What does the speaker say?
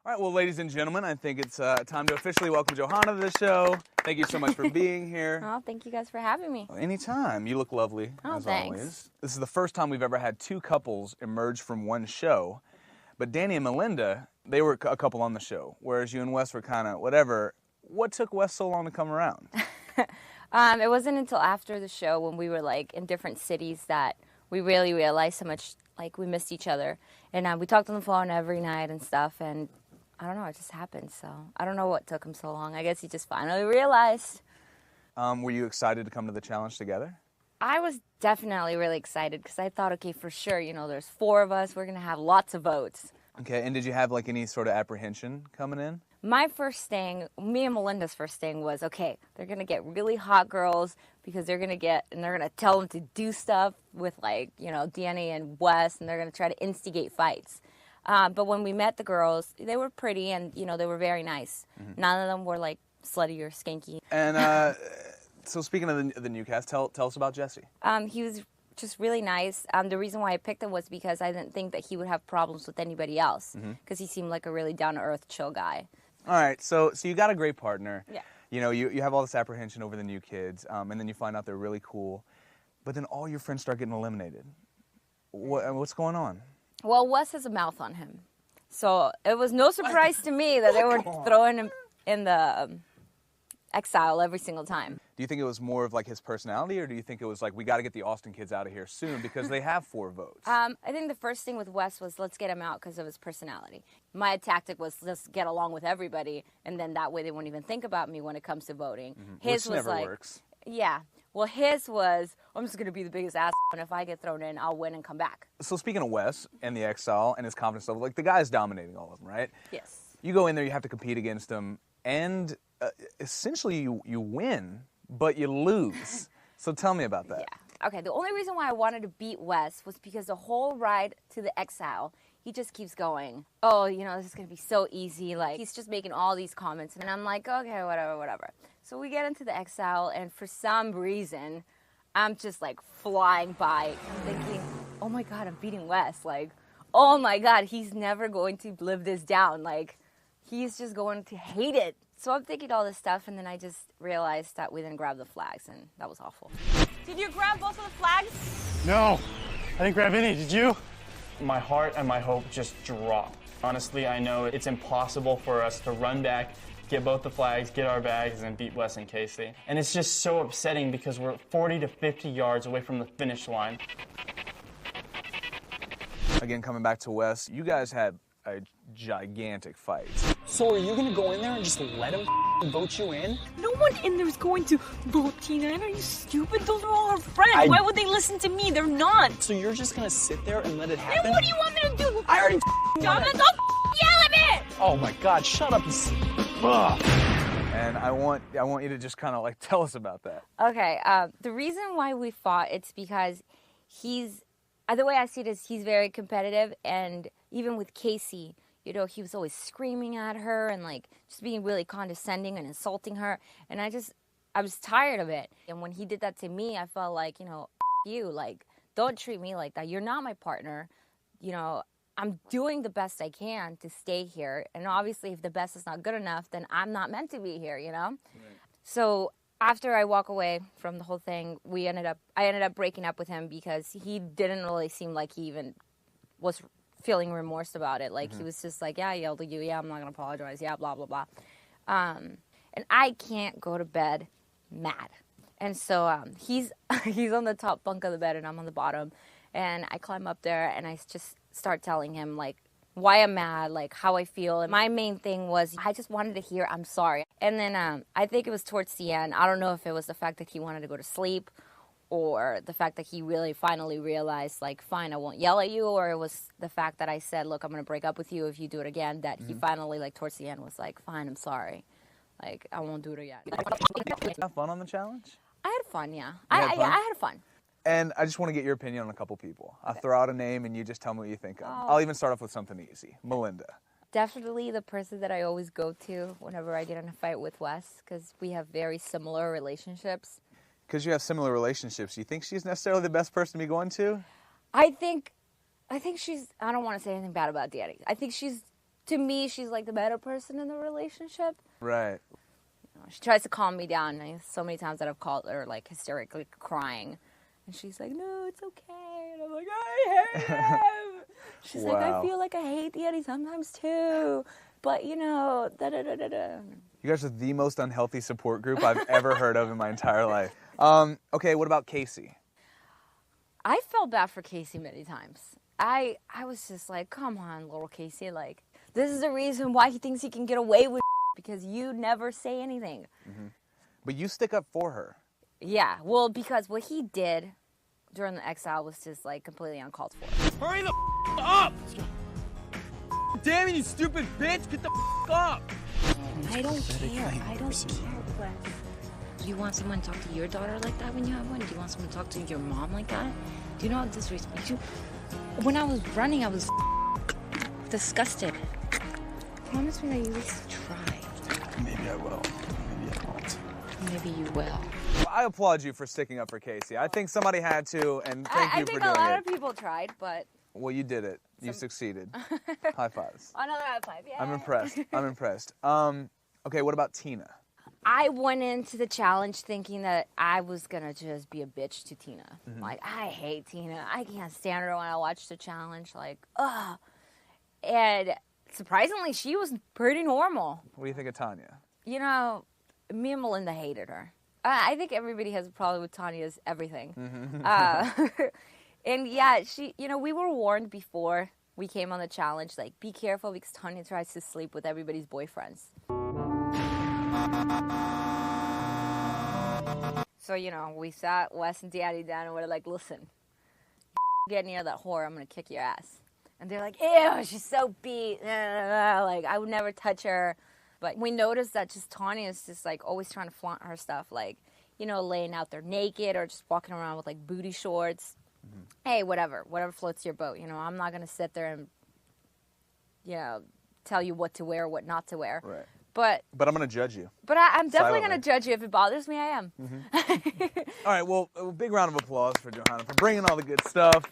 All right, well, ladies and gentlemen, I think it's time to officially welcome Johanna to the show. Thank you so much for being here. Oh, thank you guys for having me. Anytime. You look lovely, as thanks. always. This is the first time we've ever had two couples emerge from one show. But Danny and Melinda, they were a couple on the show, whereas you and Wes were kind of whatever. What took Wes so long to come around? It wasn't until after the show when we were like in different cities that we really realized how much like we missed each other. And we talked on the phone every night and stuff, and I don't know, it just happened. So I don't know what took him so long. I guess he just finally realized. Were you excited to come to the challenge together? I was definitely really excited because I thought, okay, for sure, you know, there's 4 of us. We're going to have lots of votes. Okay, and did you have like any sort of apprehension coming in? My first thing, me and Melinda's first thing was, okay, they're going to get really hot girls because they're going to tell them to do stuff with like, you know, Danny and Wes, and they're going to try to instigate fights. But when we met the girls, they were pretty and, you know, they were very nice. Mm-hmm. None of them were like slutty or skanky. And so speaking of the new cast, tell us about Jesse. He was just really nice. The reason why I picked him was because I didn't think that he would have problems with anybody else because he seemed like a really down-to-earth, chill guy. All right, so you got a great partner. Yeah. You know, you have all this apprehension over the new kids, and then you find out they're really cool. But then all your friends start getting eliminated. What's going on? Well, Wes has a mouth on him. So it was no surprise to me that they were throwing him in the exile every single time. Do you think it was more of like his personality, or do you think it was like, we got to get the Austin kids out of here soon because they have 4 votes? I think the first thing with Wes was let's get him out because of his personality. My tactic was let's get along with everybody, and then that way they won't even think about me when it comes to voting. Mm-hmm. His Which was never like, works. Yeah. Well, his was, I'm just going to be the biggest ass, and if I get thrown in, I'll win and come back. So speaking of Wes and the exile and his confidence level, like the guy's dominating all of them, right? Yes. You go in there, you have to compete against him, and essentially you win, but you lose. So tell me about that. Yeah. Okay, the only reason why I wanted to beat Wes was because the whole ride to the exile, he just keeps going, oh, you know, this is going to be so easy. Like, he's just making all these comments, and I'm like, okay, whatever. So we get into the exile, and for some reason, I'm just, like, flying by. I'm thinking, oh, my God, I'm beating Wes. Like, oh, my God, he's never going to live this down. Like, he's just going to hate it. So I'm thinking all this stuff, and then I just realized that we didn't grab the flags, and that was awful. Did you grab both of the flags? No, I didn't grab any. Did you? My heart and my hope just dropped. Honestly, I know it's impossible for us to run back, get both the flags, get our bags, and beat Wes and Casey. And it's just so upsetting because we're 40 to 50 yards away from the finish line. Again, coming back to Wes, you guys had a gigantic fight. So are you gonna go in there and just let him vote you in? No one in there is going to vote Tina in. Are you stupid? Those are all our friends. Why would they listen to me? They're not. So you're just gonna sit there and let it happen? Then what do you want me to do? I already Johanna, don't yell at me! Oh my God, shut up. Ugh. And I want you to just kind of like tell us about that. Okay, the reason why we fought, it's because the way I see it is he's very competitive, and even with Casey, you know, he was always screaming at her and like just being really condescending and insulting her, and I was tired of it. And when he did that to me, I felt like, you know, you, like, don't treat me like that. You're not my partner. You know, I'm doing the best I can to stay here, and obviously if the best is not good enough, then I'm not meant to be here, you know? Right. So after I walk away from the whole thing, I ended up breaking up with him because he didn't really seem like he even was feeling remorse about it. Like, he was just like, yeah, I yelled at you. Yeah, I'm not going to apologize. Yeah, blah, blah, blah. And I can't go to bed mad. And so he's on the top bunk of the bed and I'm on the bottom. And I climb up there and I just start telling him, like, why I'm mad, like, how I feel. And my main thing was I just wanted to hear I'm sorry. And then I think it was towards the end. I don't know if it was the fact that he wanted to go to sleep or the fact that he really finally realized, like, fine, I won't yell at you, or it was the fact that I said, look, I'm going to break up with you if you do it again, that he finally, like, towards the end was like, fine, I'm sorry. Like, I won't do it again. Have fun on the challenge? I had fun, yeah. I had fun. And I just want to get your opinion on a couple people. I'll throw out a name and you just tell me what you think of. I'll even start off with something easy. Melinda. Definitely the person that I always go to whenever I get in a fight with Wes, because we have very similar relationships. Because you have similar relationships, you think she's necessarily the best person to be going to? I think she's, I don't want to say anything bad about Danny. I think she's to me, she's like the better person in the relationship. Right. She tries to calm me down. And so many times that I've called her like hysterically crying. And she's like, no, it's okay. And I'm like, I hate him. She's like, I feel like I hate Danny sometimes too. But, you know, da-da-da-da-da. You guys are the most unhealthy support group I've ever heard of in my entire life. Okay, what about Casey? I felt bad for Casey many times. I was just like, come on, little Casey. Like, this is the reason why he thinks he can get away with because you never say anything. Mm-hmm. But you stick up for her. Yeah, well, because what he did during the exile was just, like, completely uncalled for. Hurry the up! Damn you stupid bitch! Get the up! I don't care. I don't care, Wes. Do you want someone to talk to your daughter like that when you have one? Do you want someone to talk to your mom like that? Do you know how disrespect you? When I was running, I was disgusted. Promise me that you at least try. Maybe I will. Maybe I won't. Maybe you will. I applaud you for sticking up for Casey. I think somebody had to, and thank you for doing it. I think a lot of people tried, but... Well, you did it. You succeeded. High fives. Another high five, yeah. I'm impressed. I'm impressed. Okay, what about Tina? I went into the challenge thinking that I was going to just be a bitch to Tina. Mm-hmm. Like, I hate Tina. I can't stand her when I watch the challenge. Like, ugh. And surprisingly, she was pretty normal. What do you think of Tanya? You know, me and Melinda hated her. I think everybody has a problem with Tanya's everything. Mm-hmm. And yeah, we were warned before we came on the challenge, like, be careful because Tanya tries to sleep with everybody's boyfriends. So, we sat Wes and Daddy down and we're like, listen, get near that whore, I'm going to kick your ass. And they're like, ew, she's so beat. Like, I would never touch her. But we noticed that just Tanya is just, like, always trying to flaunt her stuff, like, laying out there naked or just walking around with, like, booty shorts. Mm-hmm. Hey, whatever floats your boat. I'm not going to sit there and, tell you what to wear, what not to wear. Right. But I'm going to judge you. But I'm definitely going to judge you. If it bothers me, I am. Mm-hmm. All right, well, a big round of applause for Johanna for bringing all the good stuff.